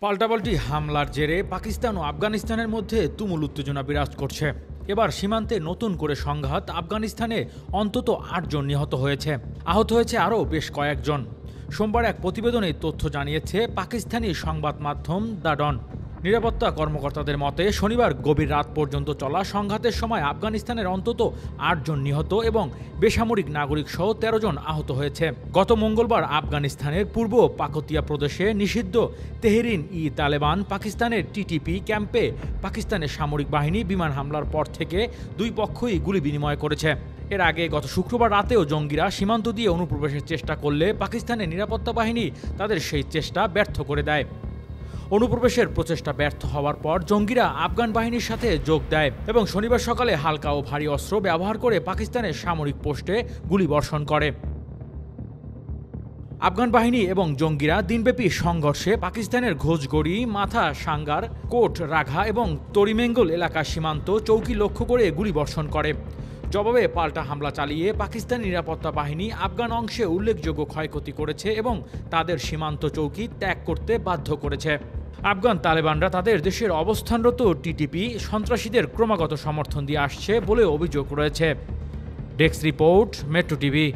পাল্টাপাল্টি হামলার জেরে পাকিস্তান ও আফগানিস্তানের মধ্যে তুমুল উত্তেজনা বিরাজ করছে। এবার সীমান্তে নতুন করে সংঘাত। আফগানিস্তানে অন্তত ৮ জন নিহত হয়েছে, আহত হয়েছে আরও বেশ কয়েকজন। সোমবার এক প্রতিবেদনে তথ্য জানিয়েছে পাকিস্তানি সংবাদ মাধ্যম দ্য ডন। নিরাপত্তা কর্মকর্তাদের মতে শনিবার গভীর রাত পর্যন্ত চলা সংঘাতের সময় আফগানিস্তানের অন্তত ৮ জন নিহত এবং বেসামরিক নাগরিক সহ ১৩ জন আহত হয়েছে। গত মঙ্গলবার আফগানিস্তানের পূর্ব পাকতিয়া প্রদেশে নিষিদ্ধ তেহরিন-ই-তালেবান পাকিস্তানের টিটিপি ক্যাম্পে পাকিস্তানের সামরিক বাহিনী বিমান হামলার পর থেকে দুই পক্ষই গুলি বিনিময় করেছে। এর আগে গত শুক্রবার রাতেও জঙ্গিরা সীমান্ত দিয়ে অনুপ্রবেশের চেষ্টা করলে পাকিস্তানের নিরাপত্তা বাহিনী তাদের সেই চেষ্টা ব্যর্থ করে দেয়। অনুপ্রবেশের প্রচেষ্টা ব্যর্থ হওয়ার পর জঙ্গিরা আফগান বাহিনীর সাথে যোগ দেয় এবং শনিবার সকালে হালকা ও ভারী অস্ত্র ব্যবহার করে পাকিস্তানের সামরিক পোস্টে গুলিবর্ষণ করে। আফগান বাহিনী এবং জঙ্গিরা দিনব্যাপী সংঘর্ষে পাকিস্তানের ঘোষগড়ি, মাথা সাঙ্গার, কোট রাঘা এবং তরিমেঙ্গল এলাকার সীমান্ত চৌকি লক্ষ্য করে গুলিবর্ষণ করে। জবাবে পাল্টা হামলা চালিয়ে পাকিস্তানি নিরাপত্তা বাহিনী আফগান অংশে উল্লেখযোগ্য ক্ষয়ক্ষতি করেছে এবং তাদের সীমান্ত চৌকি ত্যাগ করতে বাধ্য করেছে। আফগান তালেবানরা তাদের দেশের অবস্থানরত টিটিপি সন্ত্রাসীদের ক্রমাগত সমর্থন দিয়ে আসছে বলে অভিযোগ রয়েছে। Desk report, metro TV.